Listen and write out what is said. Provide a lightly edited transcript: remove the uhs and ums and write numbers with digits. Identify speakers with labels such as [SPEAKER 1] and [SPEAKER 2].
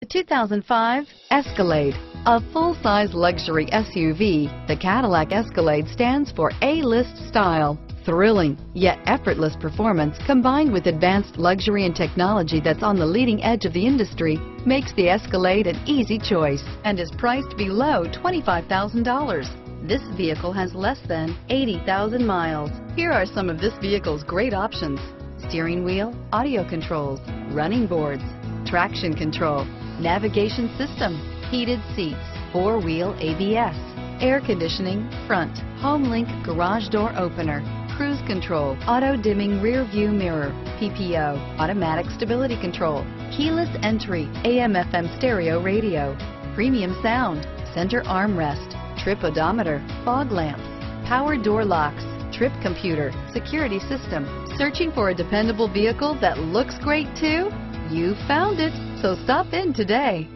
[SPEAKER 1] The 2005 Escalade. A full-size luxury SUV, the Cadillac Escalade stands for A-list style. Thrilling, yet effortless performance combined with advanced luxury and technology that's on the leading edge of the industry makes the Escalade an easy choice and is priced below $25,000. This vehicle has less than 80,000 miles. Here are some of this vehicle's great options: steering wheel audio controls, running boards, traction control, navigation system, heated seats, four-wheel ABS, air conditioning, front, home-link garage door opener, cruise control, auto-dimming rear view mirror, PPO, automatic stability control, keyless entry, AM/FM stereo radio, premium sound, center armrest, trip odometer, fog lamps, power door locks, trip computer, security system. Searching for a dependable vehicle that looks great too? You found it, so stop in today.